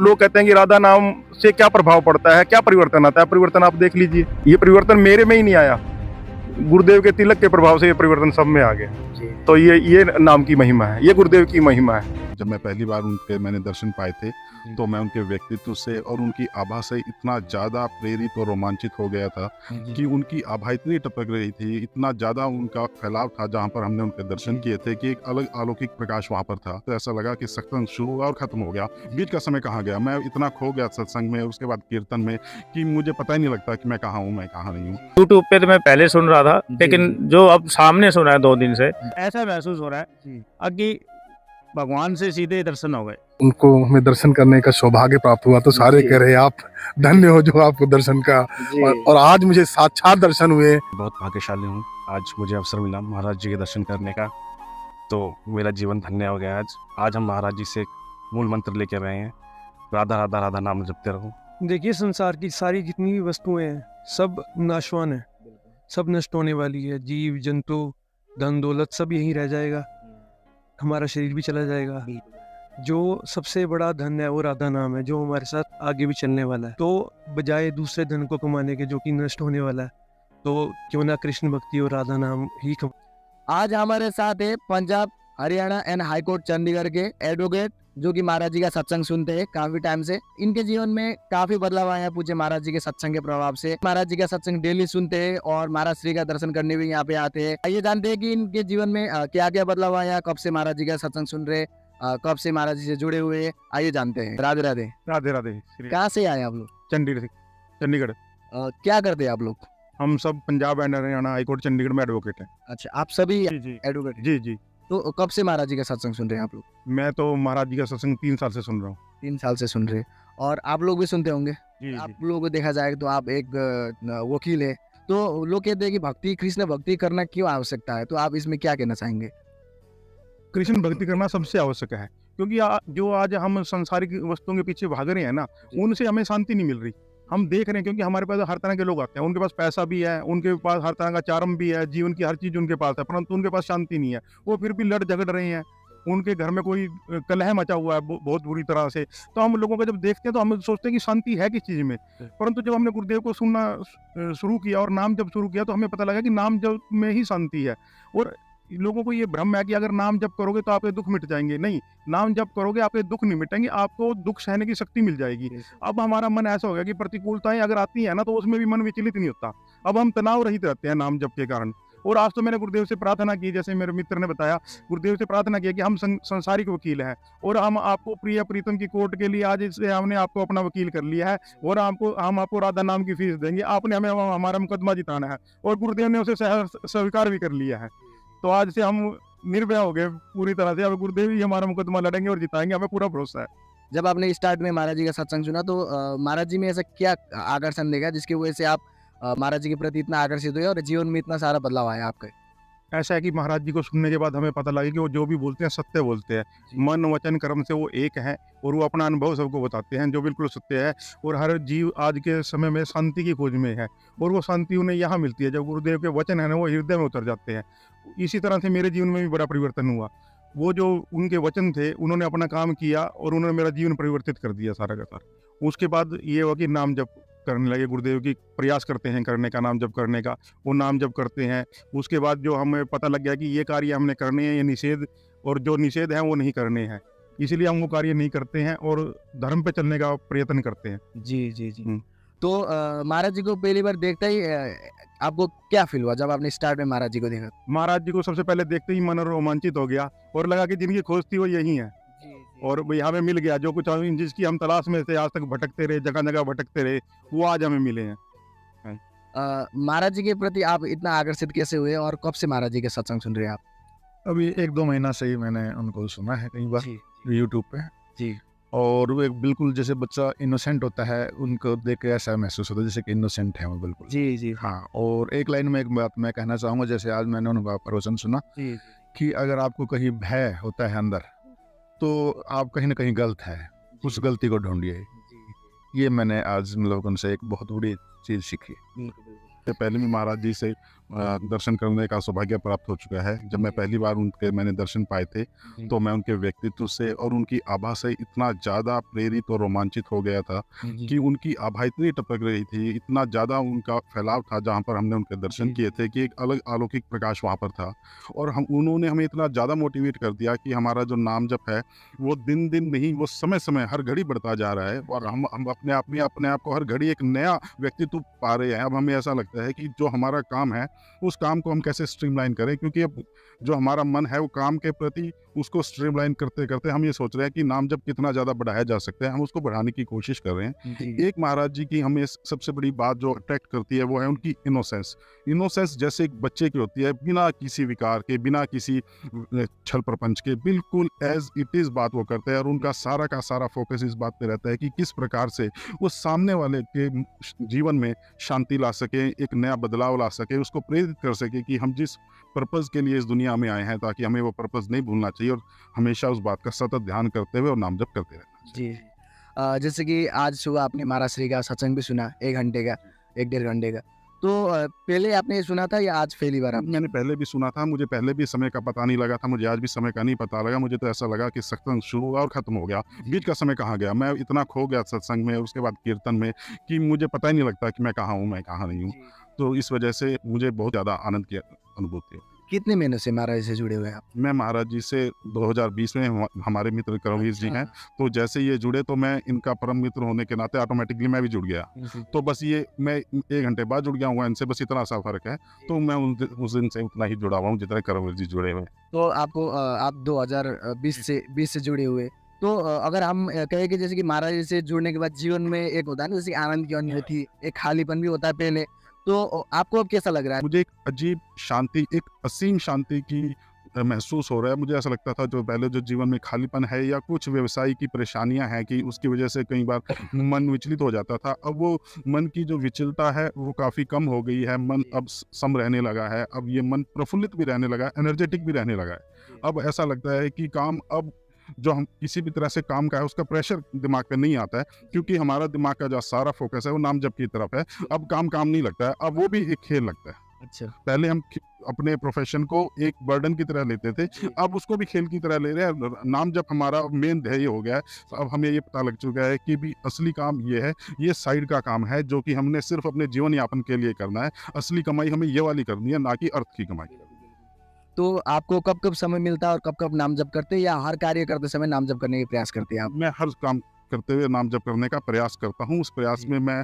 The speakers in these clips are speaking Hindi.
लोग कहते हैं कि राधा नाम से क्या प्रभाव पड़ता है, क्या परिवर्तन आता है, परिवर्तन आप देख लीजिए। ये परिवर्तन मेरे में ही नहीं आया, गुरुदेव के तिलक के प्रभाव से ये परिवर्तन सब में आ गया। तो ये नाम की महिमा है, ये गुरुदेव की महिमा है। जब मैं पहली बार मैंने दर्शन पाए थे तो मैं उनके व्यक्तित्व से और उनकी आभा से इतना ज़्यादा प्रेरित और रोमांचित हो गया था कि उनकी आभा इतनी टपक रही थी, इतना ज़्यादा उनका फैलाव था जहाँ पर हमने उनके दर्शन किए थे कि एक अलग अलौकिक प्रकाश वहाँ पर था। तो ऐसा लगा कि सत्संग शुरू हुआ और ख़त्म हो गया, बीच का समय कहाँ गया। मैं इतना खो गया सत्संग में, उसके बाद कीर्तन में, कि मुझे पता ही नहीं लगता कि मैं कहाँ हूँ, मैं कहाँ नहीं हूँ। यूट्यूब पे तो मैं पहले सुन रहा था, लेकिन जो अब सामने सुना है 2 दिन से, ऐसा महसूस हो रहा है कि भगवान से सीधे दर्शन हो गए। उनको हमें दर्शन करने का सौभाग्य प्राप्त हुआ, तो सारे कह रहे आप धन्य हो जो आपको दर्शन का, और आज मुझे साक्षात दर्शन हुए। बहुत भाग्यशाली हूँ, आज मुझे अवसर मिला महाराज जी के दर्शन करने का, तो मेरा जीवन धन्य हो गया। आज हम महाराज जी से मूल मंत्र लेके रहे हैं, राधा राधा राधा नाम जपते रहो। देखिए, संसार की सारी जितनी भी वस्तुएं हैं सब नाशवान है, सब नष्ट होने वाली है। जीव जंतु धन दौलत सब यहीं रह जाएगा, हमारा शरीर भी चला जाएगा। जो सबसे बड़ा धन है वो राधा नाम है, जो हमारे साथ आगे भी चलने वाला है। तो बजाय दूसरे धन को कमाने के जो कि नष्ट होने वाला है, तो क्यों ना कृष्ण भक्ति और राधा नाम ही आज हमारे साथ है Punjab Haryana and high court Chandigarh के एडवोकेट, जो कि महाराज जी का सत्संग सुनते हैं काफी टाइम से। इनके जीवन में काफी बदलाव आया पूज्य महाराज जी के सत्संग के प्रभाव से। महाराज जी का सत्संग डेली सुनते हैं और महाराज श्री का दर्शन करने भी यहाँ पे आते हैं। आइए जानते हैं कि इनके जीवन में क्या क्या बदलाव आया, कब से महाराज जी का सत्संग सुन रहे, कब से महाराज जी से जुड़े हुए। आइए जानते हैं। राधे राधे। राधे राधे। कहाँ से आए आप लोग? चंडीगढ़। क्या करते हैं आप लोग? हम सब पंजाब एंड हरियाणा हाईकोर्ट चंडीगढ़ में एडवोकेट हैं। अच्छा, आप सभी जी एडवोकेट? जी जी। तो कब से महाराज जी का सत्संग सुन रहे हैं आप लोग? मैं तो महाराज जी का सत्संग 3 साल से सुन रहा हूँ। 3 साल से सुन रहे हैं। और आप लोग भी सुनते होंगे? जी, आप लोगों को देखा जाए तो आप एक वकील है, तो लोग कहते हैं कि भक्ति, कृष्ण भक्ति करना क्यों आवश्यकता है, तो आप इसमें क्या कहना चाहेंगे? कृष्ण भक्ति करना सबसे आवश्यक है, क्योंकि जो आज हम संसारिक वस्तुओं के पीछे भाग रहे हैं ना, उनसे हमें शांति नहीं मिल रही। हम देख रहे हैं, क्योंकि हमारे पास हर तरह के लोग आते हैं, उनके पास पैसा भी है, उनके पास हर तरह का चार्म भी है, जीवन की हर चीज उनके पास है, परंतु उनके पास शांति नहीं है। वो फिर भी लड़ झगड़ रहे हैं, उनके घर में कोई कलह मचा हुआ है बहुत बुरी तरह से। तो हम लोगों को जब देखते हैं तो हम सोचते हैं कि शांति है किस चीज में, परंतु जब हमने गुरुदेव को सुनना शुरू किया और नाम जब शुरू किया, तो हमें पता लगा कि नाम जप में ही शांति है। और लोगों को ये भ्रम है कि अगर नाम जप करोगे तो आपके दुख मिट जाएंगे। नहीं, नाम जप करोगे आपके दुख नहीं मिटेंगे, आपको दुख सहने की शक्ति मिल जाएगी। अब हमारा मन ऐसा हो गया कि प्रतिकूलताएं अगर आती है ना, तो उसमें भी मन विचलित नहीं होता। अब हम तनाव रहित रहते हैं नाम जप के कारण। और आज तो मैंने गुरुदेव से प्रार्थना की, जैसे मेरे मित्र ने बताया, गुरुदेव से प्रार्थना किया कि हम संसारिक वकील हैं और हम आपको प्रिय प्रीतम की कोर्ट के लिए आज इससे हमने आपको अपना वकील कर लिया है, और हम आपको राधा नाम की फीस देंगे। आपने हमें हमारा मुकदमा जिताना है, और गुरुदेव ने उसे स्वीकार भी कर लिया है। तो आज से हम निर्भय हो गए पूरी तरह से। अब गुरुदेव ही हमारा मुकदमा लड़ेंगे और जिताएंगे, हमें पूरा भरोसा है। जब आपने स्टार्ट में महाराज जी का सत्संग सुना, तो महाराज जी में ऐसा क्या आकर्षण देखा जिसकी वजह से आप महाराज जी के प्रति इतना आकर्षित हुए और जीवन में इतना सारा बदलाव आया आपके? ऐसा है कि महाराज जी को सुनने के बाद हमें पता लगा कि वो जो भी बोलते हैं सत्य बोलते हैं। मन वचन कर्म से वो एक हैं, और वो अपना अनुभव सबको बताते हैं जो बिल्कुल सत्य है। और हर जीव आज के समय में शांति की खोज में है, और वो शांति उन्हें यहाँ मिलती है जब गुरुदेव के वचन है ना, वो हृदय में उतर जाते हैं। इसी तरह से मेरे जीवन में भी बड़ा परिवर्तन हुआ। वो जो उनके वचन थे, उन्होंने अपना काम किया और उन्होंने मेरा जीवन परिवर्तित कर दिया सारा का सारा। उसके बाद ये हुआ कि नाम जप करने लगे, गुरुदेव की प्रयास करते हैं करने का, नाम जप करने का। वो नाम जप करते हैं, उसके बाद जो हमें पता लग गया कि ये कार्य हमने करने हैं, ये निषेध, और जो निषेध हैं वो नहीं करने हैं, इसलिए हम वो कार्य नहीं करते हैं और धर्म पे चलने का प्रयत्न करते हैं। जी जी जी। तो महाराज जी को पहली बार देखते ही आपको क्या फील हुआ जब आपने स्टार्ट में महाराज जी को देखा? महाराज जी को सबसे पहले देखते ही मन रोमांचित हो गया, और लगा कि जिनकी खोज थी वो यही है, और यहाँ में मिल गया। जो कुछ जिसकी हम तलाश में थे, आज तक भटकते रहे, जगह जगह भटकते रहे, वो आज हमें मिले हैं। महाराज जी के प्रति आप इतना आकर्षित कैसे हुए, और कब से महाराज जी के सत्संग सुन रहे हैं आप? अभी 1-2 महीना से ही मैंने उनको सुना है कई बार यूट्यूब पे जी। और वो एक बिल्कुल जैसे बच्चा इनोसेंट होता है, उनको देख के ऐसा महसूस होता है जैसे कि इनोसेंट है वो बिल्कुल। जी जी। हाँ, और एक लाइन में एक बात मैं कहना चाहूँगा, जैसे आज मैंने उनका प्रवचन सुना जी। कि अगर आपको कहीं भय होता है अंदर, तो आप कहीं ना कहीं गलत है, उस गलती को ढूंढिए। ये मैंने आज मतलब उनसे एक बहुत बड़ी चीज़ सीखी। पहले भी महाराज जी से दर्शन करने का सौभाग्य प्राप्त हो चुका है। जब मैं पहली बार उनके मैंने दर्शन पाए थे, तो मैं उनके व्यक्तित्व से और उनकी आभा से इतना ज़्यादा प्रेरित और रोमांचित हो गया था कि उनकी आभा इतनी टपक रही थी, इतना ज़्यादा उनका फैलाव था जहाँ पर हमने उनके दर्शन किए थे कि एक अलग अलौकिक प्रकाश वहाँ पर था। और उन्होंने हमें इतना ज़्यादा मोटिवेट कर दिया कि हमारा जो नाम जप है वो दिन दिन नहीं, वो समय समय हर घड़ी बढ़ता जा रहा है और हम अपने आप को हर घड़ी एक नया व्यक्तित्व पा रहे हैं। अब हमें ऐसा लगता है कि जो हमारा काम है उस काम को हम कैसे स्ट्रीमलाइन करें, क्योंकि अब जो हमारा मन है वो काम के प्रति उसको स्ट्रीमलाइन करते करते हम ये सोच रहे हैं कि नाम जब कितना ज़्यादा बढ़ाया जा सकता है, हम उसको बढ़ाने की कोशिश कर रहे हैं। एक महाराज जी की हमें सबसे बड़ी बात जो अट्रैक्ट करती है वो है उनकी इनोसेंस जैसे एक बच्चे की होती है, बिना किसी विकार के, बिना किसी छल प्रपंच के, बिल्कुल एज इट इज़ बात वो करते हैं। और उनका सारा का सारा फोकस इस बात पे रहता है कि किस प्रकार से वो सामने वाले के जीवन में शांति ला सके, एक नया बदलाव ला सके, उसको प्रेरित कर सके कि हम जिस पर्पज़ के लिए इस दुनिया में आए हैं, ताकि हमें वो पर्पज़ नहीं भूलना चाहिए और हमेशा उस बात का सतत ध्यान करते हुए और नाम जप करते रहना चाहिए। जी जैसे कि आज सुबह आपने महाराज श्री का सत्संग भी सुना 1 घंटे का, 1-1.5 घंटे का, तो पहले आपने ये सुना था या आज पहली बार आप? मैंने पहले भी सुना था, मुझे पहले भी समय का पता नहीं लगा था, मुझे आज भी समय का नहीं पता लगा। मुझे तो ऐसा लगा कि सत्संग शुरू हुआ और ख़त्म हो गया, बीच का समय कहाँ गया। मैं इतना खो गया सत्संग में, उसके बाद कीर्तन में, कि मुझे पता ही नहीं लगता कि मैं कहाँ हूँ, मैं कहाँ नहीं हूँ। तो इस वजह से मुझे बहुत ज़्यादा आनंद की अनुभूति है। कितने महीनों से महाराज जी से जुड़े हुए हैं आप? मैं महाराज जी से 2020 में, हमारे मित्र करमवीर जी हैं, तो जैसे ये जुड़े तो मैं इनका परम मित्र होने के नाते ऑटोमेटिकली मैं भी जुड़ गया। तो बस ये मैं 1 घंटे बाद जुड़ गया हूँ इनसे, बस इतना सा फर्क है। तो मैं उस दिन से उतना ही जुड़ा हुआ हूँ जितना करमवीर जी जुड़े हुए। तो आपको आप 2020 से जुड़े हुए, तो अगर हम कहें कि जैसे कि महाराज जी से जुड़ने के बाद जीवन में एक होता है ना, जैसे आनंद की अनुभूति, एक खालीपन भी होता है पहले, तो आपको अब कैसा लग रहा है? मुझे एक अजीब शांति, एक असीम शांति की महसूस हो रहा है। मुझे ऐसा लगता था जो पहले जो जीवन में खालीपन है या कुछ व्यवसाय की परेशानियां हैं कि उसकी वजह से कई बार मन विचलित हो जाता था, अब वो मन की जो विचलता है वो काफ़ी कम हो गई है। मन अब सम रहने लगा है, अब ये मन प्रफुल्लित भी रहने लगा है, एनर्जेटिक भी रहने लगा है। अब ऐसा लगता है कि काम, अब जो हम किसी भी तरह से काम का है उसका प्रेशर दिमाग पे नहीं आता है, क्योंकि हमारा दिमाग का जो सारा फोकस है वो नाम जप की तरफ है। अब काम नहीं लगता है, अब वो भी एक खेल लगता है। अच्छा, पहले हम अपने प्रोफेशन को एक बर्डन की तरह लेते थे, अब उसको भी खेल की तरह ले रहे हैं। नाम जप हमारा मेन ध्येय हो गया है। अब हमें ये पता लग चुका है कि भी असली काम ये है, ये साइड का काम है जो कि हमने सिर्फ अपने जीवन यापन के लिए करना है। असली कमाई हमें ये वाली करनी है, ना कि अर्थ की कमाई। तो आपको कब कब समय मिलता है और कब कब नाम जप करते हैं, या हर कार्य करते समय नाम जप करने का प्रयास करते हैं आप? मैं हर काम करते हुए नाम जप करने का प्रयास करता हूँ। उस प्रयास में मैं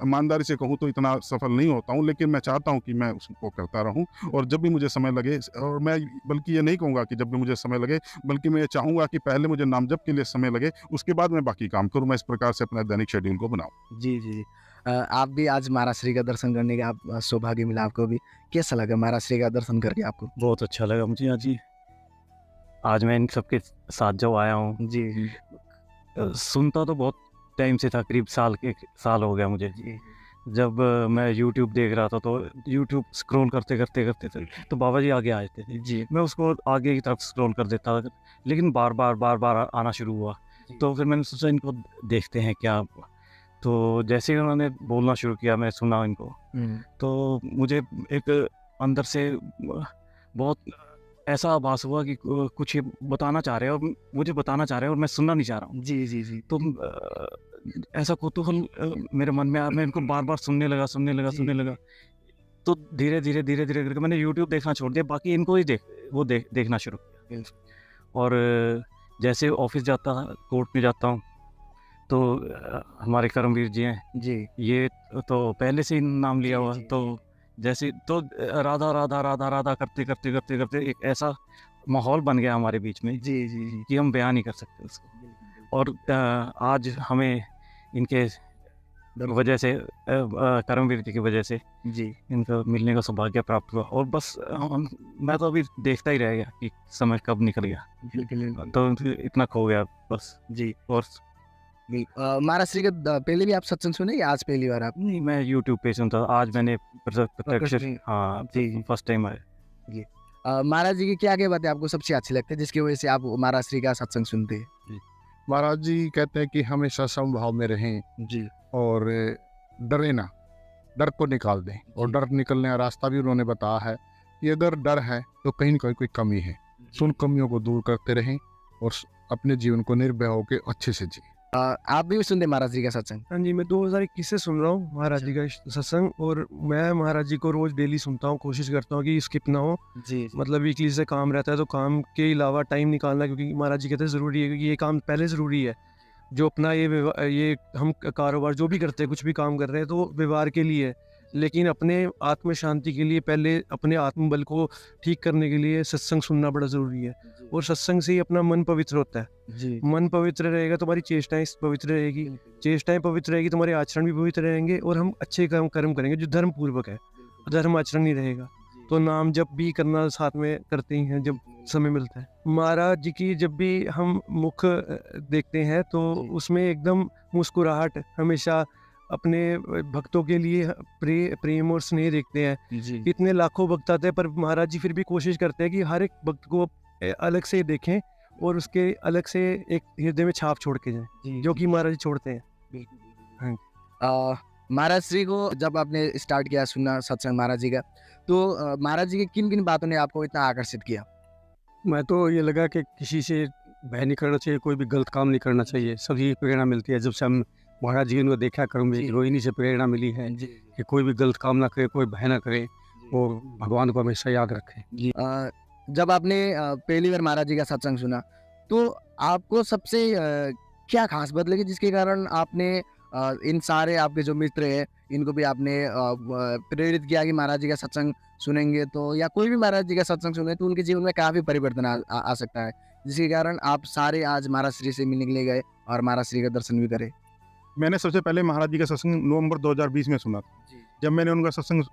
ईमानदारी से कहूँ तो इतना सफल नहीं होता हूँ, लेकिन मैं चाहता हूँ कि मैं उसको करता रहूँ। और जब भी मुझे समय लगे, और मैं बल्कि ये नहीं कहूँगा कि जब भी मुझे समय लगे, बल्कि मैं ये चाहूँगा कि पहले मुझे नाम जप के लिए समय लगे, उसके बाद मैं बाकी काम करूँ। मैं इस प्रकार से अपना दैनिक शेड्यूल को बनाऊँ। जी। आप भी आज महाराज श्री का दर्शन करने का आप सौभाग्य मिला आपको भी, कैसा लगा महाराज श्री का दर्शन करके आपको? बहुत अच्छा लगा मुझे आज जी। आज मैं इन सबके साथ जब आया हूँ जी सुनता तो बहुत टाइम से था, करीब साल हो गया मुझे। जब मैं YouTube देख रहा था तो YouTube स्क्रॉल करते थे तो बाबा जी आगे आए थे जी मैं उसको आगे की तरफ स्क्रॉल कर देता था, लेकिन बार बार आना शुरू हुआ। तो फिर मैंने सोचा इनको देखते हैं क्या। तो जैसे ही उन्होंने बोलना शुरू किया, मैं सुना इनको, तो मुझे एक अंदर से बहुत ऐसा आभास हुआ कि कुछ ये बताना चाह रहे हैं और मुझे बताना चाह रहे हैं और मैं सुनना नहीं चाह रहा हूँ। जी तो ऐसा कौतूहल मेरे मन में आया, मैं इनको बार बार सुनने लगा। तो धीरे धीरे करके मैंने YouTube देखना छोड़ दिया, बाकी इनको ही देखना शुरू किया। और जैसे ऑफिस जाता, कोर्ट में जाता हूँ, तो हमारे करमवीर जी हैं जी ये तो पहले से ही नाम लिया हुआ। तो जैसे तो राधा करते एक ऐसा माहौल बन गया हमारे बीच में जी कि हम बयान नहीं कर सकते उसको। और आज हमें इनके वजह से, करमवीर जी की वजह से जी इनको मिलने का सौभाग्य प्राप्त हुआ। और बस मैं तो अभी देखता ही रह गया कि समय कब निकल गया, तो इतना खो गया बस जी। और महाराज श्री का पहले भी आप सत्संग सुने या आज पहली बार आप? नहीं, मैं YouTube पे सुनता, आज मैंने प्रत्यक्ष, हाँ जी, फर्स्ट टाइम आया। महाराज जी की क्या बातें आपको सबसे अच्छी लगती है जिसकी वजह से आप महाराज श्री का सत्संग सुनते हैं? महाराज जी कहते हैं कि हमेशा समभाव में रहें जी और डरे ना। डर को निकाल दें। और डर निकलने का रास्ता भी उन्होंने बताया है कि अगर डर है तो कहीं ना कहीं कोई कमी है, तो उन कमियों को दूर करते रहें और अपने जीवन को निर्भय होकर अच्छे से जिए। आप भी सुनते महाराज जी का सत्संग? हाँ जी, मैं 2021 से सुन रहा हूँ महाराज जी का सत्संग, और मैं महाराज जी को रोज डेली सुनता हूँ, कोशिश करता हूँ कि स्किप ना हो। जी मतलब वीकली से काम रहता है तो काम के अलावा टाइम निकालना, क्योंकि महाराज जी कहते हैं ज़रूरी है, क्योंकि ये काम पहले ज़रूरी है। जो अपना ये हम कारोबार जो भी करते हैं, कुछ भी काम कर रहे हैं तो व्यवहार के लिए है, लेकिन अपने आत्म शांति के लिए पहले अपने आत्मबल को ठीक करने के लिए सत्संग सुनना बड़ा ज़रूरी है। और सत्संग से ही अपना मन पवित्र होता है। जी मन पवित्र रहेगा, तुम्हारी चेष्टाएं पवित्र रहेगी, चेष्टाएं पवित्र रहेगी, तुम्हारे आचरण भी पवित्र रहेंगे, और हम अच्छे कर्म करेंगे जो धर्म पूर्वक है। धर्म आचरण नहीं रहेगा तो नाम जब भी करना साथ में करते ही हैं जब समय मिलता है। महाराज जी की जब भी हम मुख देखते हैं तो उसमें एकदम मुस्कुराहट, हमेशा अपने भक्तों के लिए प्रेम और स्नेह देखते हैं। जी इतने लाखों भक्त आते हैं पर महाराज जी फिर भी कोशिश करते हैं कि हर एक भक्त को अलग से देखें और उसके अलग से एक हृदय में छाप छोड़ के जाएं, जो कि महाराज जी छोड़ते हैं। महाराज श्री को जब आपने स्टार्ट किया सुनना सत्संग महाराज जी का, तो महाराज जी की किन किन बातों ने आपको इतना आकर्षित किया? मैं तो ये लगा कि किसी से भय नहीं करना चाहिए, कोई भी गलत काम नहीं करना चाहिए, सभी प्रेरणा मिलती है। जब से हम महाराज जी को देखा कर्म में, रोहिणी से प्रेरणा मिली है कि कोई भी गलत काम ना करे, कोई भय ना करे और भगवान को हमेशा याद रखें। जब आपने पहली बार महाराज जी का सत्संग सुना तो आपको सबसे क्या खास बात लगी जिसके कारण आपने इन सारे आपके जो मित्र हैं इनको भी आपने प्रेरित किया कि महाराज जी का सत्संग सुनेंगे तो, या कोई भी महाराज जी का सत्संग सुने तो उनके जीवन में काफ़ी परिवर्तन आ सकता है, जिसके कारण आप सारे आज महाराज श्री से मिलने के लिए गए और महाराज श्री का दर्शन भी करे? मैंने सबसे पहले महाराज जी का सत्संग नवंबर 2020 में सुना था। जब मैंने उनका सत्संग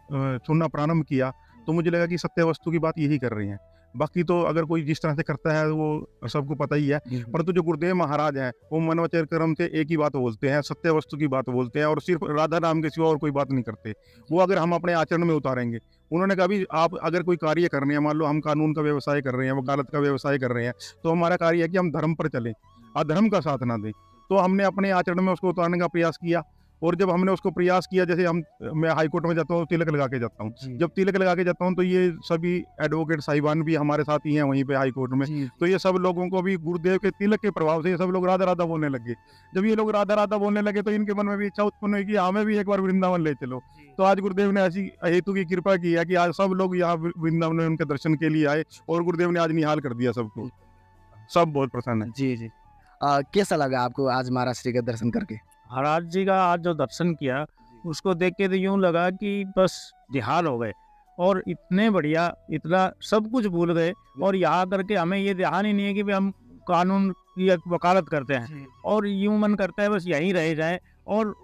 सुनना प्रारंभ किया तो मुझे लगा कि सत्य वस्तु की बात यही कर रही हैं। बाकी तो अगर कोई जिस तरह से करता है वो सबको पता ही है, परंतु जो गुरुदेव महाराज हैं वो मन वचन कर्म से एक ही बात बोलते हैं, सत्य वस्तु की बात बोलते हैं और सिर्फ राधा नाम के सिवा और कोई बात नहीं करते। वो अगर हम अपने आचरण में उतारेंगे, उन्होंने कहा भी आप अगर कोई कार्य कर रहे हैं, मान लो हम कानून का व्यवसाय कर रहे हैं, वकालत का व्यवसाय कर रहे हैं, तो हमारा कार्य है कि हम धर्म पर चलें, अधर्म का साथ ना दें। तो हमने अपने आचरण में उसको उतारने का प्रयास किया, और जब हमने उसको प्रयास किया, जैसे मैं हाई कोर्ट में जाता हूँ तिलक लगा के जाता हूँ, जब तिलक लगा के जाता हूँ तो ये सभी एडवोकेट साहिबान भी हमारे साथ ही हैं वहीं पे हाई कोर्ट में, तो ये सब लोगों को भी गुरुदेव के तिलक के प्रभाव से ये सब लोग राधा राधा बोलने लगे। जब ये लोग राधा राधा बोलने लगे तो इनके मन में भी इच्छा उत्पन्न हुई कि हमें भी एक बार वृंदावन ले चलो। तो आज गुरुदेव ने ऐसी हेतु की कृपा की है कि आज सब लोग यहाँ वृंदावन में उनके दर्शन के लिए आए और गुरुदेव ने आज निहाल कर दिया सबको, सब बहुत प्रसन्न है। जी कैसा लगा आपको आज महाराज श्री का दर्शन करके? महाराज जी का आज जो दर्शन किया उसको देख के तो यूं लगा कि बस निहाल हो गए, और इतने बढ़िया, इतना सब कुछ भूल गए, और यहाँ करके हमें ये ध्यान ही नहीं है कि हम कानून की वकालत करते हैं, और यूं मन करता है बस यहीं रह जाए और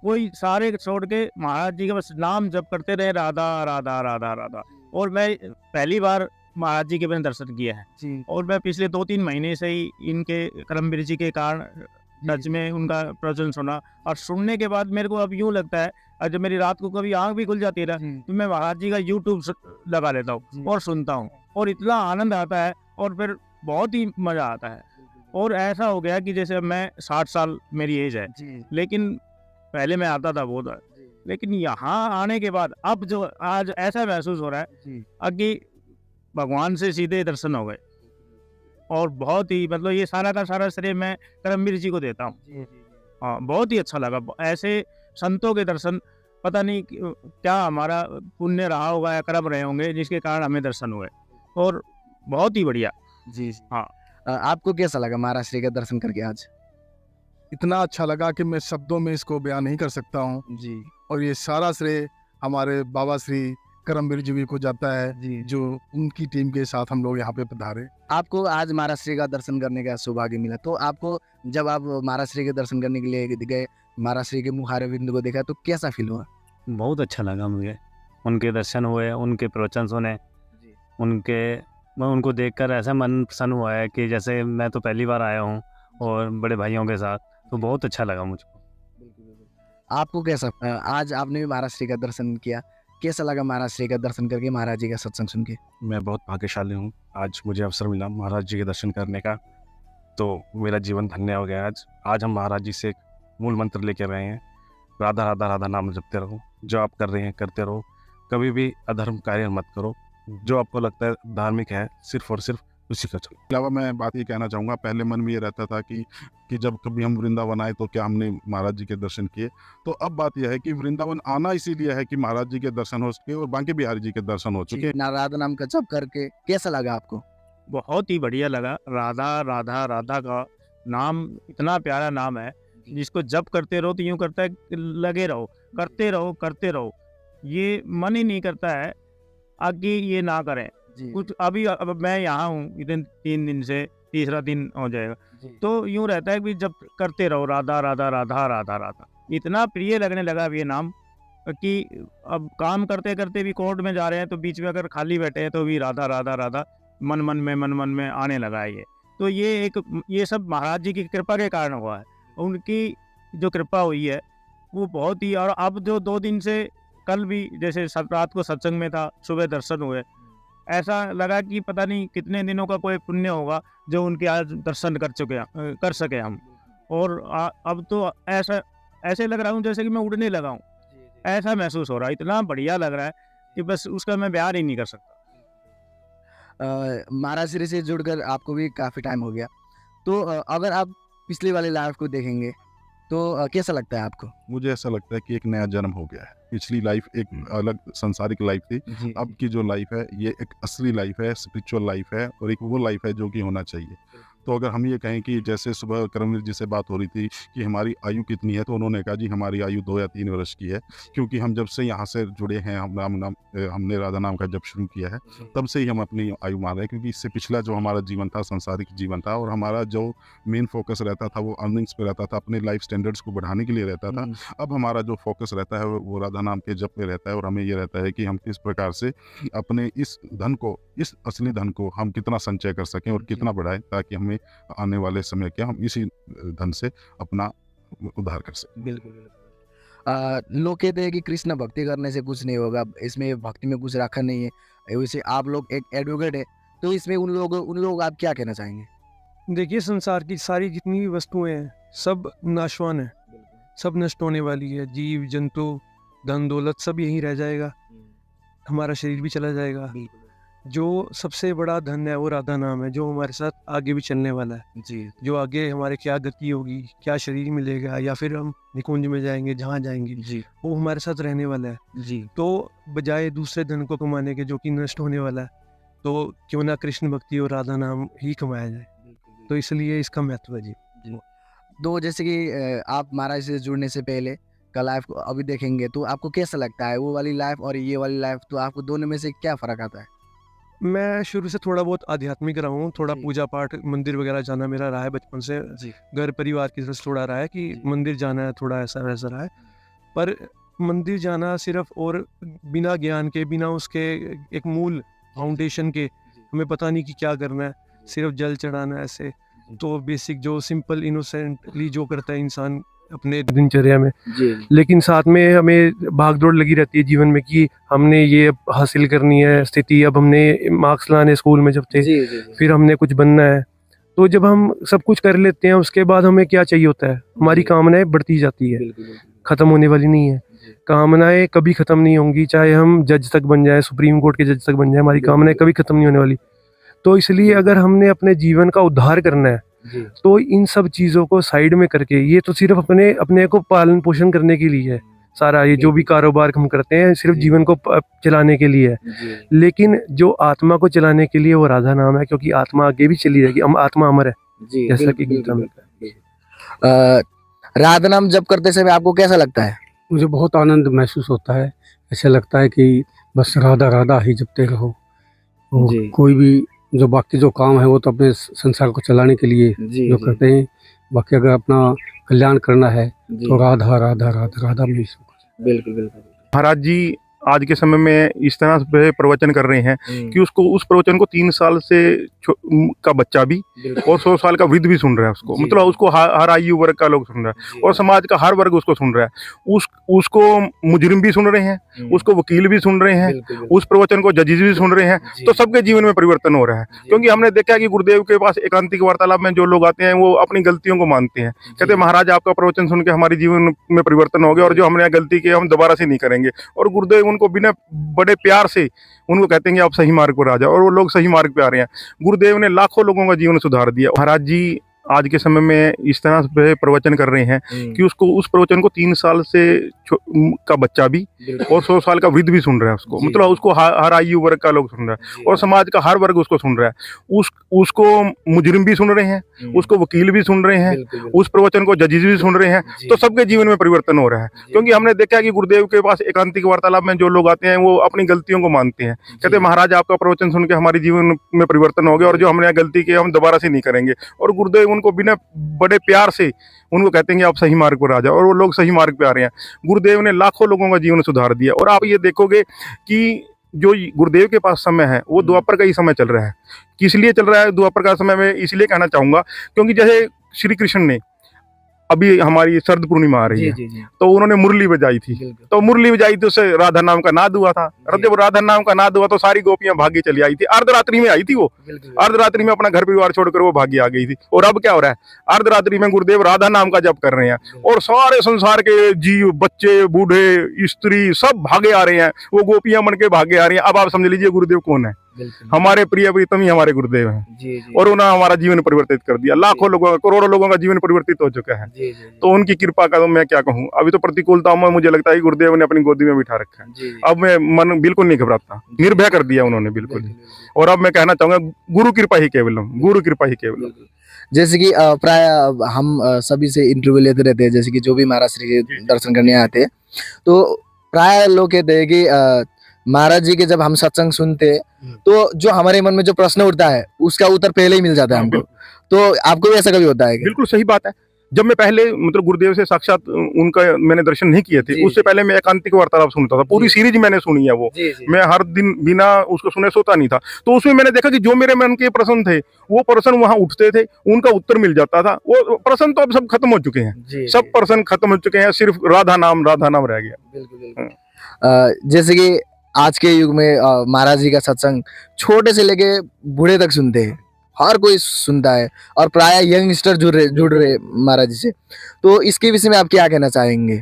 कोई सारे छोड़ के महाराज जी का बस नाम जप करते रहे, राधा राधा राधा राधा। और मैं पहली बार महाराज जी के मैंने दर्शन किया है, और मैं पिछले 2-3 महीने से ही इनके करमवीर जी के कारण टच में उनका प्रवचन सुना, और सुनने के बाद मेरे को अब यूं लगता है, और जब मेरी रात को कभी आंख भी खुल जाती है ना तो मैं महाराज जी का YouTube लगा लेता हूँ और सुनता हूँ, और इतना आनंद आता है और फिर बहुत ही मजा आता है। और ऐसा हो गया कि जैसे मैं 60 साल मेरी एज है, लेकिन पहले मैं आता था बहुत, लेकिन यहाँ आने के बाद अब जो आज ऐसा महसूस हो रहा है कि भगवान से सीधे दर्शन हो गए, और बहुत ही मतलब ये सारा का सारा श्रेय मैं करमवीर जी को देता हूँ। हाँ, बहुत ही अच्छा लगा। ऐसे संतों के दर्शन, पता नहीं क्या हमारा पुण्य रहा होगा या कर्म रहे होंगे जिसके कारण हमें दर्शन हुए, और बहुत ही बढ़िया। हाँ, आपको कैसा लगा महाराज श्री का दर्शन करके आज? इतना अच्छा लगा कि मैं शब्दों में इसको बयान नहीं कर सकता हूँ जी। और ये सारा श्रेय हमारे बाबा श्री करमवीर जी को जाता है, जो उनकी टीम के साथ हम लोग यहाँ पे पधारे। आपको आज महाराज श्री का दर्शन करने का सौभाग्य मिला, तो आपको जब आप महाराज श्री के दर्शन करने के लिए गए, महाराज श्री के मुखार बिंदु को देखा तो कैसा फील हुआ? बहुत अच्छा लगा मुझे, उनके दर्शन हुए, उनके प्रवचन सुने, उनको देखकर ऐसा मन प्रसन्न हुआ है कि जैसे मैं तो पहली बार आया हूँ और बड़े भाइयों के साथ, तो बहुत अच्छा लगा मुझको। आपको कैसा, आज आपने भी महाराज श्री का दर्शन किया, कैसा लगा महाराज श्री का दर्शन करके, महाराज जी का सत्संग सुन के? मैं बहुत भाग्यशाली हूँ, आज मुझे अवसर मिला महाराज जी के दर्शन करने का, तो मेरा जीवन धन्य हो गया। आज हम महाराज जी से एक मूल मंत्र लेकर आए हैं राधा राधा राधा नाम जपते रहो, जो आप कर रहे हैं करते रहो, कभी भी अधर्म कार्य मत करो, जो आपको लगता है धार्मिक है सिर्फ और सिर्फ उसी का चलो। अलावा मैं बात ये कहना चाहूँगा, पहले मन में ये रहता था कि जब कभी हम वृंदावन आए तो क्या हमने महाराज जी के दर्शन किए। तो अब बात यह है कि वृंदावन आना इसीलिए है कि महाराज जी के दर्शन हो सके और बांके बिहारी जी के दर्शन हो चुके। राधा नाम का जप करके कैसा लगा आपको? बहुत ही बढ़िया लगा। राधा राधा राधा का नाम इतना प्यारा नाम है, जिसको जप करते रहो तो यूँ करता है कि लगे रहो, करते रहो करते रहो। ये मन ही नहीं करता है आगे ये ना करें कुछ। अभी अब मैं यहाँ हूँ इतने 3 दिन से, तीसरा दिन हो जाएगा, तो यूँ रहता है कि जब करते रहो राधा राधा राधा राधा राधा। इतना प्रिय लगने लगा अब ये नाम कि अब काम करते करते भी कोर्ट में जा रहे हैं तो बीच में अगर खाली बैठे हैं तो भी राधा राधा राधा मन मन में आने लगा है ये। तो ये सब महाराज जी की कृपा के कारण हुआ है। उनकी जो कृपा हुई है वो बहुत ही। और अब जो 2 दिन से, कल भी जैसे रात को सत्संग में था, सुबह दर्शन हुए, ऐसा लगा कि पता नहीं कितने दिनों का कोई पुण्य होगा जो उनके आज दर्शन कर सके हम। और अब तो ऐसे लग रहा हूँ जैसे कि मैं उड़ने लगा हूँ, ऐसा महसूस हो रहा है। इतना बढ़िया लग रहा है कि बस उसका मैं बयान ही नहीं कर सकता। महाराज श्री से जुड़कर आपको भी काफ़ी टाइम हो गया, तो अगर आप पिछली वाली लाइफ को देखेंगे तो कैसा लगता है आपको? मुझे ऐसा लगता है कि एक नया जन्म हो गया है। पिछली लाइफ एक अलग सांसारिक लाइफ थी, अब की जो लाइफ है ये एक असली लाइफ है, स्पिरिचुअल लाइफ है, और एक वो लाइफ है जो कि होना चाहिए। तो अगर हम ये कहें कि जैसे सुबह करमवीर जी से बात हो रही थी कि हमारी आयु कितनी है, तो उन्होंने कहा जी हमारी आयु 2 या 3 वर्ष की है, क्योंकि हम जब से यहाँ से जुड़े हैं, हमने राधा नाम का जप शुरू किया है, तब से ही हम अपनी आयु मान रहे हैं। क्योंकि इससे पिछला जो हमारा जीवन था सांसारिक जीवन था, और हमारा जो मेन फोकस रहता था वो अर्निंग्स पे रहता था, अपने लाइफ स्टैंडर्ड्स को बढ़ाने के लिए रहता था। अब हमारा जो फोकस रहता है वो राधा नाम के जप पे रहता है, और हमें ये रहता है कि हम किस प्रकार से अपने इस धन को, इस असली धन को हम कितना संचय कर सकें और कितना बढ़ाएं, ताकि हमें आने वाले समय के हम इसी धन से अपना उद्धार कर सकें। बिल्कुल। लोग कहते हैं कि कृष्ण भक्ति करने से कुछ नहीं होगा, इसमें भक्ति में कुछ रखा नहीं है। वैसे आप लोग एक एडवोकेट है, तो इसमें उन लोग आप क्या कहना चाहेंगे? देखिए, संसार की सारी जितनी भी वस्तुएं हैं सब नाशवान है, सब नष्ट होने वाली है। जीव जंतु धन दौलत सब यहीं रह जाएगा, हमारा शरीर भी चला जाएगा। जो सबसे बड़ा धन है वो राधा नाम है, जो हमारे साथ आगे भी चलने वाला है जी। जो आगे हमारे क्या गति होगी, क्या शरीर मिलेगा, या फिर हम निकुंज में जाएंगे, जहाँ जाएंगे जी, वो हमारे साथ रहने वाला है जी। तो बजाय दूसरे धन को कमाने के जो कि नष्ट होने वाला है, तो क्यों ना कृष्ण भक्ति और राधा नाम ही कमाया जाए। तो इसलिए इसका महत्व है जी। तो जैसे कि आप महाराज से जुड़ने से पहले का लाइफ को अभी देखेंगे तो आपको कैसा लगता है वो वाली लाइफ और ये वाली लाइफ? तो आपको दोनों में से क्या फ़र्क आता है? मैं शुरू से थोड़ा बहुत आध्यात्मिक रहा हूँ, थोड़ा पूजा पाठ मंदिर वगैरह जाना मेरा रहा है बचपन से जी। घर परिवार की तरफ से थोड़ा रहा है कि मंदिर जाना है, थोड़ा ऐसा वैसा रहा है। पर मंदिर जाना सिर्फ और बिना ज्ञान के, बिना उसके एक मूल फाउंडेशन के, हमें पता नहीं कि क्या करना है, सिर्फ जल चढ़ाना है ऐसे। तो बेसिक जो सिंपल इनोसेंटली जो करता है इंसान अपने दिनचर्या में, लेकिन साथ में हमें भागदौड़ लगी रहती है जीवन में कि हमने ये हासिल करनी है स्थिति, अब हमने मार्क्स लाने स्कूल में जब थे फिर हमने कुछ बनना है। तो जब हम सब कुछ कर लेते हैं उसके बाद हमें क्या चाहिए होता है? हमारी कामनाएं बढ़ती जाती है, खत्म होने वाली नहीं है। कामनाएं कभी खत्म नहीं होंगी, चाहे हम जज तक बन जाए, सुप्रीम कोर्ट के जज तक बन जाए, हमारी कामनाएं कभी खत्म नहीं होने वाली। तो इसलिए अगर हमने अपने जीवन का उद्धार करना है तो इन सब चीज़ों को साइड में करके, ये तो सिर्फ अपने को पालन पोषण करने के लिए है सारा, ये जो भी कारोबार हम करते हैं सिर्फ जीवन को चलाने के लिए है। लेकिन जो आत्मा को चलाने के लिए वो राधा नाम है, क्योंकि आत्मा आगे भी चली रहेगी, आत्मा अमर है जैसा कि गीता में है। राधा नाम जप करते समय आपको कैसा लगता है? मुझे बहुत आनंद महसूस होता है। ऐसा लगता है कि बस राधा राधा ही जपते रहो। कोई भी जो बाकी जो काम है वो तो अपने संसार को चलाने के लिए जो करते हैं, बाकी अगर अपना कल्याण करना है तो राधा राधा राधा राधा में। बिल्कुल बिल्कुल। महाराज जी आज के समय में इस तरह से प्रवचन कर रहे हैं कि उसको उस प्रवचन को 3 साल से का बच्चा भी और 100 साल का वृद्ध भी सुन रहा है उसको, मतलब उसको हर आयु वर्ग का लोग सुन रहा है और समाज का हर वर्ग उसको सुन रहा है। उसको मुजरिम भी सुन रहे हैं, उसको वकील भी सुन रहे हैं, उस प्रवचन को जजेस भी सुन रहे हैं। तो सबके जीवन में परिवर्तन हो रहा है, क्योंकि हमने देखा है कि गुरुदेव के पास एकांतिक वार्तालाप में जो लोग आते हैं वो अपनी गलतियों को मानते हैं, कहते हैं महाराज आपका प्रवचन सुन के हमारे जीवन में परिवर्तन हो गया और जो हमने गलती की हम दोबारा से नहीं करेंगे। और गुरुदेव उनको बिना बड़े प्यार से उनको कहते हैं कि आप सही मार्ग पर आ जाओ, और वो लोग सही मार्ग पे आ रहे हैं। गुरुदेव ने लाखों लोगों का जीवन सुधार दिया। महाराज जी आज के समय में इस तरह से प्रवचन कर रहे हैं कि उसको उस प्रवचन को 3 साल से का बच्चा भी और 100 साल का वृद्ध भी सुन रहा है उसको, मतलब उसको हर आयु वर्ग का लोग सुन रहा है और समाज का हर वर्ग उसको सुन रहा है। उसको मुजरिम भी सुन रहे हैं, उसको वकील भी सुन रहे हैं, उस प्रवचन को जजेस भी सुन रहे हैं। तो सबके जीवन में परिवर्तन हो रहा है, क्योंकि हमने देखा है कि गुरुदेव के पास एकांतिक वार्तालाप में जो लोग आते हैं वो अपनी गलतियों को मानते हैं, कहते हैं महाराज आपका प्रवचन सुन के हमारे जीवन में परिवर्तन हो गया और जो हमने गलती की हम दोबारा से नहीं करेंगे। और गुरुदेव उनको बिना बड़े प्यार से उनको कहते हैं कि आप सही मार्ग पर आ जाओ, और वो लोग सही मार्ग पे आ रहे हैं। गुरुदेव ने लाखों लोगों का जीवन सुधार दिया। और आप ये देखोगे कि जो गुरुदेव के पास समय है वो द्वापर का ही समय चल रहा है। किस लिए चल रहा है द्वापर का समय, मैं इसलिए कहना चाहूंगा क्योंकि जैसे श्री कृष्ण ने अभी हमारी शरद पूर्णिमा आ रही है, तो उन्होंने मुरली बजाई थी, तो मुरली बजाई थी, उससे राधा नाम का नाद हुआ था। और जब राधा नाम का नाद हुआ तो सारी गोपियां भागी चली आई थी। अर्धरात्रि में आई थी वो, अर्धरात्रि में अपना घर परिवार छोड़कर वो भागी आ गई थी। और अब क्या हो रहा है, अर्धरात्रि में गुरुदेव राधा नाम का जप कर रहे हैं और सारे संसार के जीव, बच्चे, बूढ़े, स्त्री सब भागे आ रहे हैं, वो गोपियां बन के भागे आ रही हैं। अब आप समझ लीजिए गुरुदेव कौन है। हमारे प्रिय प्रीतम ही हमारे गुरुदेव हैं, और उन्होंने हमारा जीवन परिवर्तित कर दिया। लाखों लोगों का, करोड़ों लोगों का जीवन परिवर्तित हो चुका है। तो उनकी कृपा का तो मैं क्या कहूँ। अभी तो प्रतिकूलताओं में मुझे लगता है कि गुरुदेव ने अपनी गोदी में बिठा रखा है। अब मैं मन बिल्कुल नहीं घबराता, निर्भय कर दिया उन्होंने बिल्कुल। और अब मैं कहना चाहूंगा गुरु कृपा ही केवलम, गुरु कृपा ही केवलम। जैसे कि प्राय हम सभी से इंटरव्यू लेते रहते हैं, जैसे कि जो भी महाराज श्री के दर्शन करने आते हैं, तो प्राय लोग कहते हैं कि महाराज जी के जब हम सत्संग सुनते तो जो हमारे मन में जो प्रश्न उठता है उसका उत्तर पहले ही मिल जाता है हमको। तो आपको भी ऐसा कभी होता है? बिल्कुल सही बात है। जब मैं पहले मतलब गुरुदेव से साक्षात उनका मैंने दर्शन नहीं किए थे, उससे पहले मैं एकांतिक वार्तालाप सुनता था। पूरी सीरीज मैंने सुनी है वो, मैं हर दिन बिना उसको सुने सोता नहीं था। तो उसमें मैंने देखा कि जो मेरे मन के प्रश्न थे वो प्रश्न वहां उठते थे, उनका उत्तर मिल जाता था। वो प्रश्न तो अब सब खत्म हो चुके हैं, सब प्रश्न खत्म हो चुके हैं, सिर्फ राधा नाम रह गया। जैसे कि आज के युग में महाराज जी का सत्संग छोटे से लेके बूढ़े तक सुनते हैं, हर कोई सुनता है, और प्राय यंगस्टर जुड़ रहे महाराज जी से। तो इसके विषय में आप क्या कहना चाहेंगे?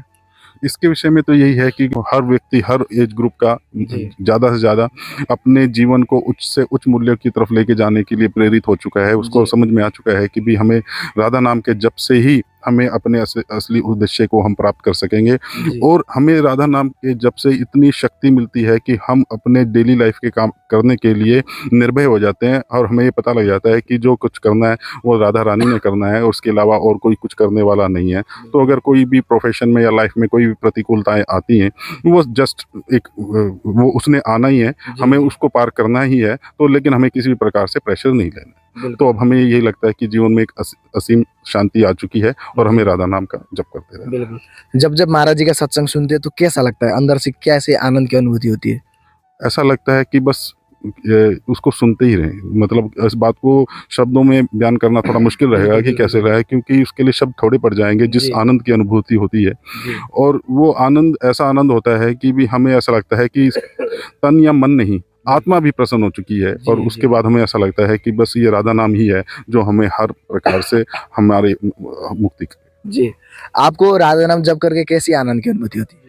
इसके विषय में तो यही है कि हर व्यक्ति, हर एज ग्रुप का ज़्यादा से ज़्यादा अपने जीवन को उच्च से उच्च मूल्यों की तरफ लेके जाने के लिए प्रेरित हो चुका है। उसको समझ में आ चुका है कि भी हमें राधा नाम के जप से ही हमें अपने असली उद्देश्य को हम प्राप्त कर सकेंगे। और हमें राधा नाम के जप से इतनी शक्ति मिलती है कि हम अपने डेली लाइफ के काम करने के लिए निर्भय हो जाते हैं, और हमें ये पता लग जाता है कि जो कुछ करना है वो राधा रानी ने करना है, उसके अलावा और कोई कुछ करने वाला नहीं है। तो अगर कोई भी प्रोफेशन में या लाइफ में कोई भी प्रतिकूलताएं आती हैं, वो जस्ट एक वो उसने आना ही है, हमें उसको पार करना ही है। तो लेकिन हमें किसी भी प्रकार से प्रेशर नहीं लेना। तो अब हमें यही लगता है कि जीवन में एक असीम शांति आ चुकी है, और हमें राधा नाम का जप करते रहना। बिल्कुल। जब महाराज जी का सत्संग सुनते हैं तो कैसा लगता है, अंदर से कैसे आनंद की अनुभूति होती है? ऐसा लगता है कि बस उसको सुनते ही रहें। मतलब इस बात को शब्दों में बयान करना थोड़ा मुश्किल रहेगा कि कैसे रहा है, क्योंकि उसके लिए शब्द थोड़े पड़ जाएंगे। जिस आनंद की अनुभूति होती है, और वो आनंद ऐसा आनंद होता है कि भी हमें ऐसा लगता है कि तन या मन नहीं, आत्मा भी प्रसन्न हो चुकी है। और उसके बाद हमें ऐसा लगता है कि बस ये राधा नाम ही है जो हमें हर प्रकार से हमारे मुक्ति करे। जी, आपको राधा नाम जप करके कैसी आनंद की अनुभूति होती है?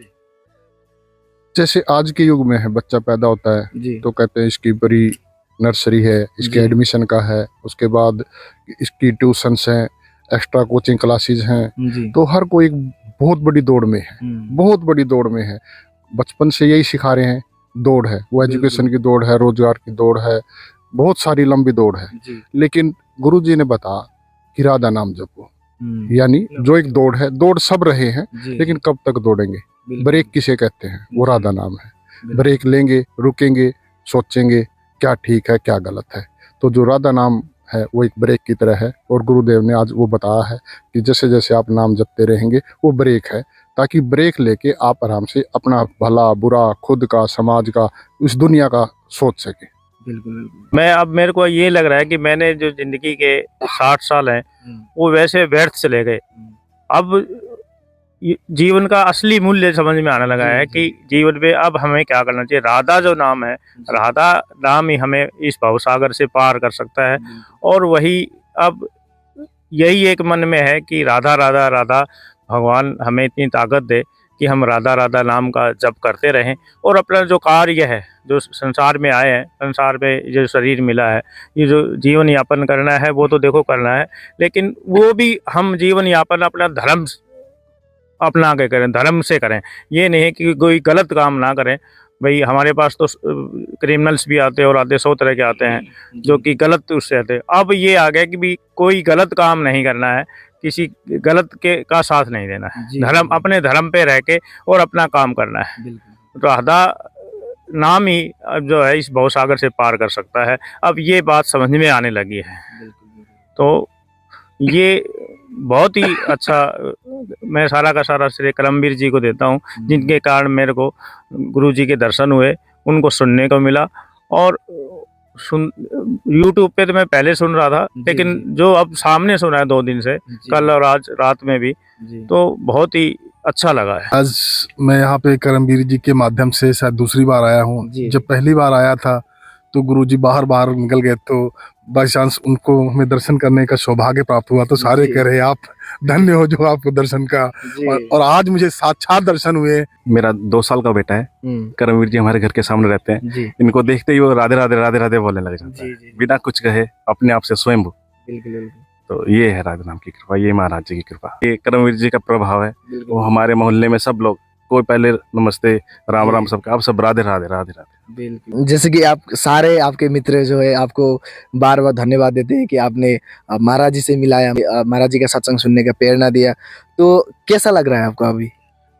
जैसे आज के युग में है, बच्चा पैदा होता है तो कहते हैं इसकी बड़ी नर्सरी है, इसके एडमिशन का है, उसके बाद इसकी ट्यूशन्स हैं, एक्स्ट्रा कोचिंग क्लासेस हैं। तो हर कोई एक बहुत बड़ी दौड़ में है, बहुत बड़ी दौड़ में है। बचपन से यही सिखा रहे हैं, दौड़ है, वो एजुकेशन की दौड़ है, रोजगार की दौड़ है, बहुत सारी लंबी दौड़ है। लेकिन गुरु जी ने बताया कि राधा नाम जपो, यानी जो एक दौड़ है, दौड़ सब रहे हैं, लेकिन कब तक दौड़ेंगे? ब्रेक किसे कहते हैं? वो राधा नाम है। ब्रेक लेंगे, रुकेंगे, सोचेंगे क्या ठीक है क्या गलत है। तो जो राधा नाम है वो एक ब्रेक की तरह है, और गुरुदेव ने आज वो बताया है कि जैसे जैसे आप नाम जपते रहेंगे वो ब्रेक है। ताकि ब्रेक लेके आप आराम से अपना भला बुरा खुद का समाज का इस दुनिया का सोच सके। बिल्कुल मैं अब मेरे को ये लग रहा है कि मैंने जो जिंदगी के 60 साल हैं वो वैसे व्यर्थ चले गए। अब जीवन का असली मूल्य समझ में आने लगा है कि जीवन में अब हमें क्या करना चाहिए। राधा जो नाम है, राधा नाम ही हमें इस भवसागर से पार कर सकता है। और वही अब यही एक मन में है कि राधा राधा राधा, भगवान हमें इतनी ताकत दे कि हम राधा राधा नाम का जप करते रहें और अपना जो कार्य है, जो संसार में आए हैं, संसार में जो शरीर मिला है, ये जो जीवन यापन करना है वो तो देखो करना है, लेकिन वो भी हम जीवन यापन अपना धर्म अपना के करें, धर्म से करें। ये नहीं कि कोई गलत काम ना करें। भाई हमारे पास तो क्रिमिनल्स भी आते हैं और आते 100 तरह के आते हैं जो कि गलत उससे आते हैं। अब ये आ गया कि भी कोई गलत काम नहीं करना है, किसी गलत के का साथ नहीं देना है, धर्म अपने धर्म पे रह के और अपना काम करना है। राधा नाम ही जो है इस भवसागर से पार कर सकता है। अब ये बात समझ में आने लगी है, तो ये बहुत ही अच्छा मैं सारा का सारा श्रेय करमवीर जी को देता हूँ, जिनके कारण मेरे को गुरु जी के दर्शन हुए, उनको सुनने को मिला। और यूट्यूब पे तो मैं पहले सुन रहा था, लेकिन जो अब सामने सुना है 2 दिन से, कल और आज रात में भी, तो बहुत ही अच्छा लगा है। आज मैं यहाँ पे करमवीर जी के माध्यम से शायद दूसरी बार आया हूँ। जब पहली बार आया था तो गुरुजी बाहर निकल गए, तो बाई चांस उनको हमें दर्शन करने का सौभाग्य प्राप्त हुआ। तो सारे कह रहे आप धन्य हो जो आपको दर्शन का, और आज मुझे साक्षात दर्शन हुए। मेरा 2 साल का बेटा है, करमवीर जी हमारे घर के सामने रहते हैं। इनको देखते ही वो राधे राधे राधे राधे बोलने लग जाता है, बिना कुछ कहे अपने आप से स्वयं। तो ये है राधा नाम की कृपा, ये महाराज जी की कृपा, ये करमवीर जी का प्रभाव है। वो हमारे मोहल्ले में सब लोग, कोई पहले नमस्ते राम राम सबका, अब सब राधे राधे राधे राधे। जैसे कि आप सारे आपके मित्र जो है आपको बार बार धन्यवाद देते हैं कि आपने महाराज जी से मिलाया, महाराज जी का सत्संग सुनने का प्रेरणा दिया, तो कैसा लग रहा है आपको अभी?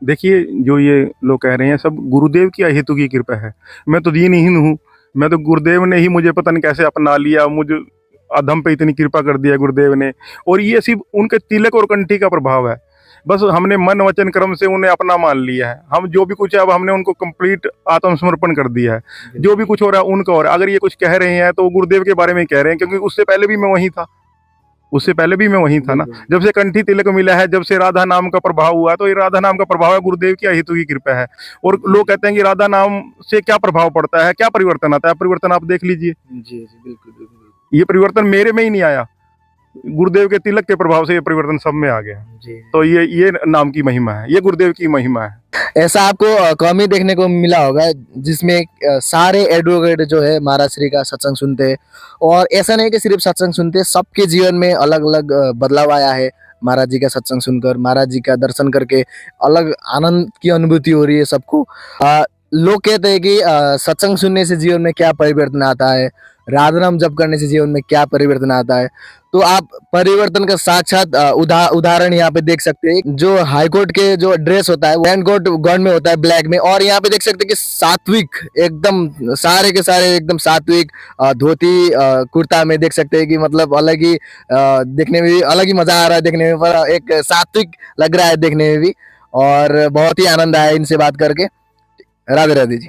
देखिए, जो ये लोग कह रहे हैं सब गुरुदेव की अहेतु की कृपा है। मैं तो दीनहीन हूँ, मैं तो गुरुदेव ने ही मुझे पता नहीं कैसे अपना लिया, मुझे अधम पे इतनी कृपा कर दिया गुरुदेव ने। और ये सिर्फ उनके तिलक और कंठी का प्रभाव है। बस हमने मन वचन कर्म से उन्हें अपना मान लिया है। हम जो भी कुछ है अब हमने उनको कंप्लीट आत्मसमर्पण कर दिया है। जो भी कुछ हो रहा है उनका हो रहा है। अगर ये कुछ कह रहे हैं तो गुरुदेव के बारे में कह रहे हैं, क्योंकि उससे पहले भी मैं वहीं था, उससे पहले भी मैं वहीं था ना। जब से कंठी तिलक मिला है, जब से राधा नाम का प्रभाव हुआ, तो ये राधा नाम का प्रभाव है, गुरुदेव की अहेतु की कृपा है। और लोग कहते हैं कि राधा नाम से क्या प्रभाव पड़ता है, क्या परिवर्तन आता है। परिवर्तन आप देख लीजिए, ये परिवर्तन मेरे में ही नहीं आया, गुरुदेव के तिलक के प्रभाव से ये परिवर्तन सब में आ गया। तो ये नाम की महिमा है, ये गुरुदेव की महिमा है। ऐसा आपको कम ही देखने को मिला होगा जिसमें सारे एडवोकेट जो है महाराज श्री का सत्संग सुनते हैं। और ऐसा नहीं कि सिर्फ सत्संग सुनते, सबके जीवन में अलग अलग बदलाव आया है। महाराज जी का सत्संग सुनकर, महाराज जी का दर्शन करके अलग आनंद की अनुभूति हो रही है सबको। लोग कहते हैं कि सत्संग सुनने से जीवन में क्या परिवर्तन आता है, राधा नाम जप करने से जीवन में क्या परिवर्तन आता है। तो आप परिवर्तन का साक्षात उदाहरण यहाँ पे देख सकते हैं। जो हाईकोर्ट के जो ड्रेस होता है, लैंड कोर्ट गवर्नमेंट में होता है ब्लैक में, और यहाँ पे देख सकते हैं कि सात्विक एकदम सारे के सारे एकदम सात्विक धोती कुर्ता में देख सकते हैं कि मतलब अलग ही देखने में भी अलग ही मजा आ रहा है देखने में, पर एक सात्विक लग रहा है देखने में भी। और बहुत ही आनंद आया इनसे बात करके। राधे राधे जी।